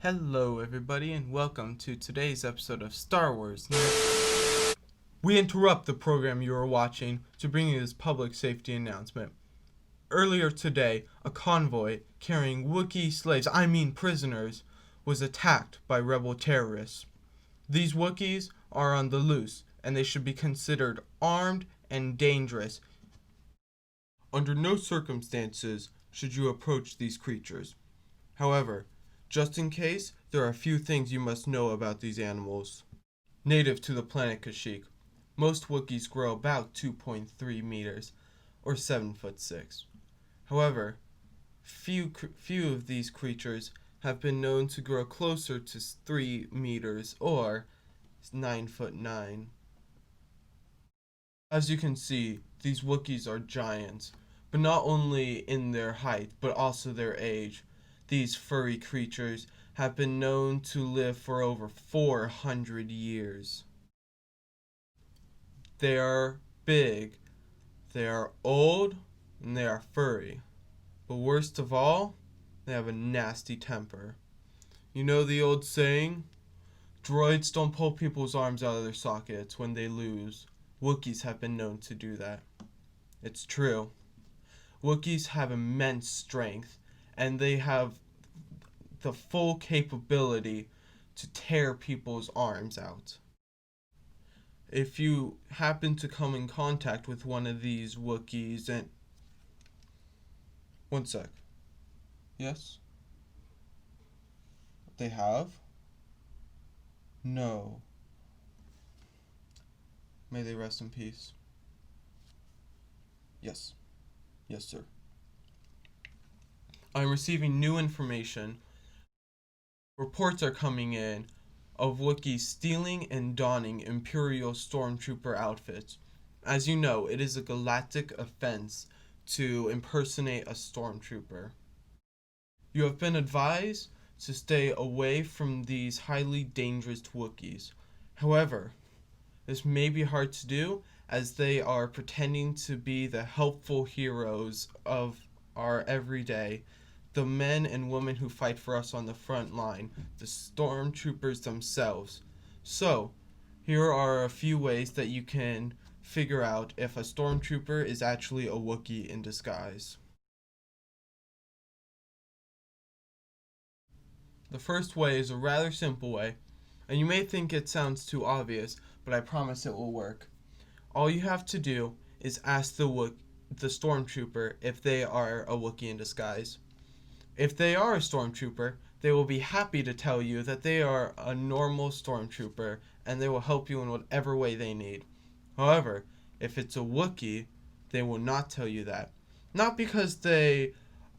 Hello everybody and welcome to today's episode of Star Wars. We interrupt the program you are watching to bring you this public safety announcement. Earlier today, a convoy carrying Wookiee slaves, prisoners, was attacked by rebel terrorists. These Wookiees are on the loose and they should be considered armed and dangerous. Under no circumstances should you approach these creatures. However, just in case, there are a few things you must know about these animals. Native to the planet Kashyyyk, most Wookiees grow about 2.3 meters, or 7 foot 6. However, few of these creatures have been known to grow closer to 3 meters, or 9 foot 9. As you can see, these Wookiees are giants, but not only in their height, but also their age. These furry creatures have been known to live for over 400 years. They are big, they are old, and they are furry. But worst of all, they have a nasty temper. You know the old saying? Droids don't pull people's arms out of their sockets when they lose. Wookiees have been known to do that. It's true. Wookiees have immense strength, and they have the full capability to tear people's arms out. If you happen to come in contact with one of these Wookiees and... One sec. Yes? They have? No. May they rest in peace. Yes. Yes, sir. I'm receiving new information. Reports are coming in of Wookiees stealing and donning Imperial Stormtrooper outfits. As you know, it is a galactic offense to impersonate a Stormtrooper. You have been advised to stay away from these highly dangerous Wookiees. However, this may be hard to do as they are pretending to be the helpful heroes of our everyday, the men and women who fight for us on the front line, the Stormtroopers themselves. So, here are a few ways that you can figure out if a Stormtrooper is actually a Wookiee in disguise. The first way is a rather simple way, and you may think it sounds too obvious, but I promise it will work. All you have to do is ask the Stormtrooper if they are a Wookiee in disguise. If they are a Stormtrooper, they will be happy to tell you that they are a normal Stormtrooper and they will help you in whatever way they need. However, if it's a Wookiee, they will not tell you that. Not because they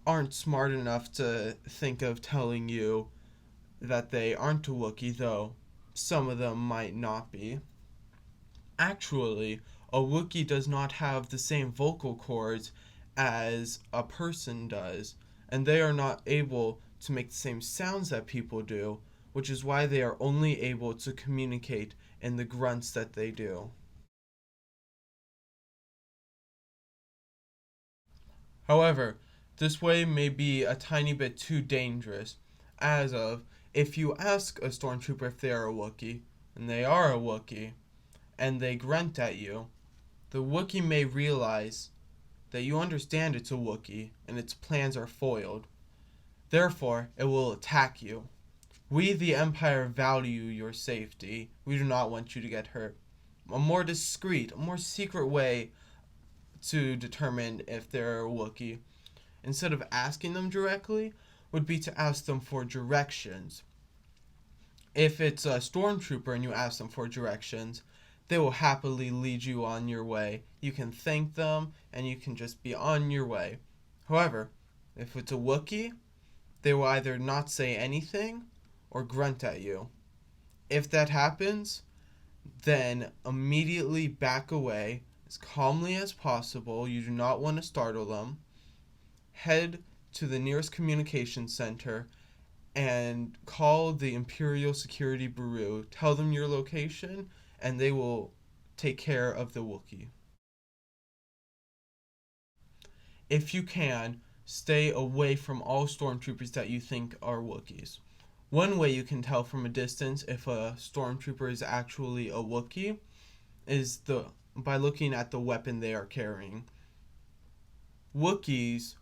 aren't smart enough to think of telling you that they aren't a Wookiee, though some of them might not be. Actually, a Wookiee does not have the same vocal cords as a person does, and they are not able to make the same sounds that people do, which is why they are only able to communicate in the grunts that they do. However, this way may be a tiny bit too dangerous, as of if you ask a Stormtrooper if they are a Wookiee, and they are a Wookiee, and they grunt at you, the Wookiee may realize that you understand it's a Wookiee and its plans are foiled. Therefore, it will attack you. We, the Empire, value your safety. We do not want you to get hurt. A more discreet, a more secret way to determine if they're a Wookiee, instead of asking them directly, would be to ask them for directions. If it's a Stormtrooper and you ask them for directions, they will happily lead you on your way. You can thank them and you can just be on your way. However, if it's a Wookiee, they will either not say anything or grunt at you. If that happens, then immediately back away as calmly as possible. You do not want to startle them. Head to the nearest communication center and call the Imperial Security Bureau. Tell them your location and they will take care of the Wookiee. If you can, stay away from all Stormtroopers that you think are Wookiees. One way you can tell from a distance if a stormtrooper is actually a Wookiee is by looking at the weapon they are carrying. Wookiees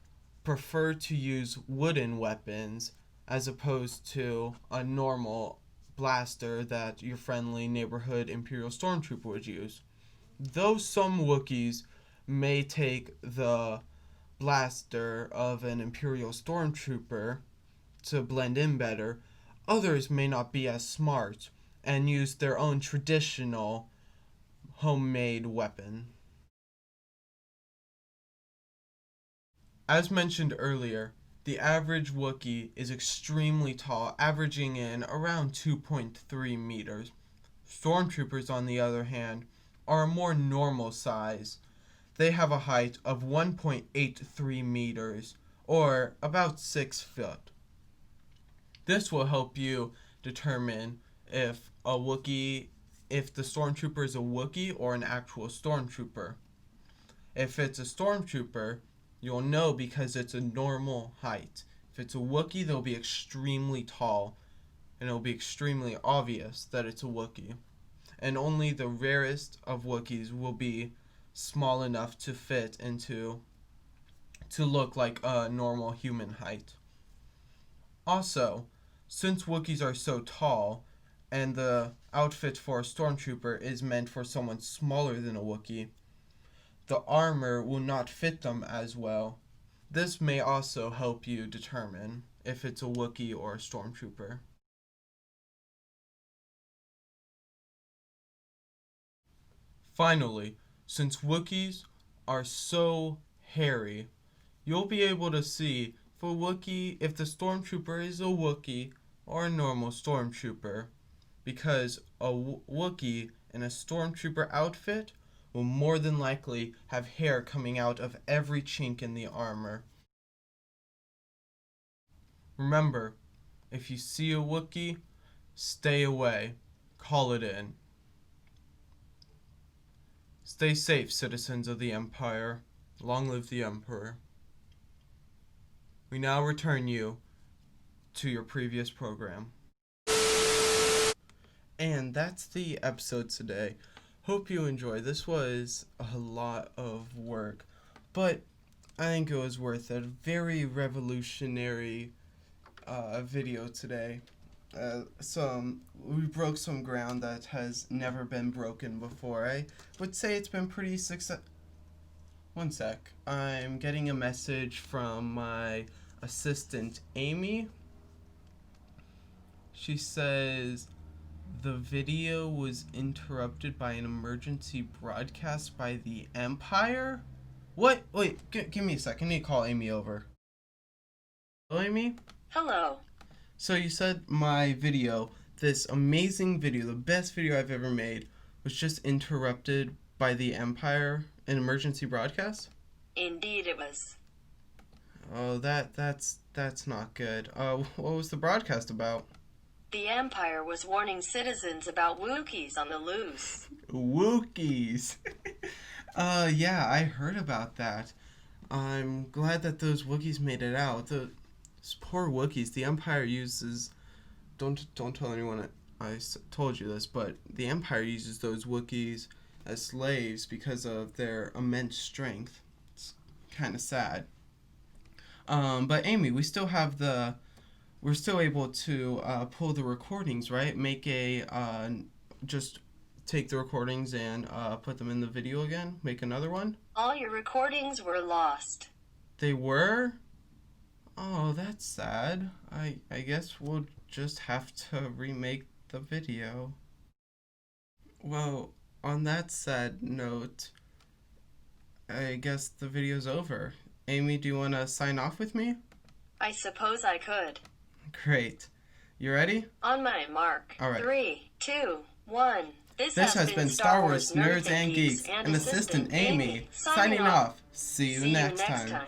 prefer to use wooden weapons as opposed to a normal blaster that your friendly neighborhood Imperial Stormtrooper would use. Though some Wookiees may take the blaster of an Imperial Stormtrooper to blend in better, others may not be as smart and use their own traditional homemade weapon. As mentioned earlier, the average Wookiee is extremely tall, averaging in around 2.3 meters. Stormtroopers, on the other hand, are a more normal size. They have a height of 1.83 meters, or about 6 foot. This will help you determine if the Stormtrooper is a Wookiee or an actual Stormtrooper. If it's a Stormtrooper, you'll know because it's a normal height. If it's a Wookiee, they'll be extremely tall, and it'll be extremely obvious that it's a Wookiee. And only the rarest of Wookiees will be small enough to fit to look like a normal human height. Also, since Wookiees are so tall, and the outfit for a Stormtrooper is meant for someone smaller than a Wookiee, the armor will not fit them as well. This may also help you determine if it's a Wookiee or a Stormtrooper. Finally, since Wookiees are so hairy, you'll be able to see if the Stormtrooper is a Wookiee or a normal Stormtrooper, because a Wookiee in a Stormtrooper outfit will more than likely have hair coming out of every chink in the armor. Remember, if you see a Wookiee, stay away. Call it in. Stay safe, citizens of the Empire. Long live the Emperor. We now return you to your previous program. And that's the episode today. Hope you enjoyed. This was a lot of work, but I think it was worth it. Very revolutionary video today. We broke some ground that has never been broken before. I would say it's been pretty successful. One sec. I'm getting a message from my assistant, Amy. She says the video was interrupted by an emergency broadcast by the Empire? What? Wait, give me a second. I need to call Amy over. Hello, Amy? Hello. So you said my video, this amazing video, the best video I've ever made, was just interrupted by the Empire, an emergency broadcast? Indeed it was. Oh, that's not good. What was the broadcast about? The Empire was warning citizens about Wookiees on the loose. Wookies. Yeah, I heard about that. I'm glad that those Wookiees made it out. Those poor Wookiees. The Empire uses. Don't tell anyone I told you this, but the Empire uses those Wookiees as slaves because of their immense strength. It's kind of sad. But Amy, we're still able to pull the recordings, right? Just take the recordings and put them in the video again? Make another one? All your recordings were lost. They were? Oh, that's sad. I guess we'll just have to remake the video. Well, on that sad note, I guess the video's over. Amy, do you want to sign off with me? I suppose I could. Great. You ready? On my mark. All right. 3, 2, 1. This has been Star Wars Nerds and Geeks and Assistant Amy signing off. See you next time.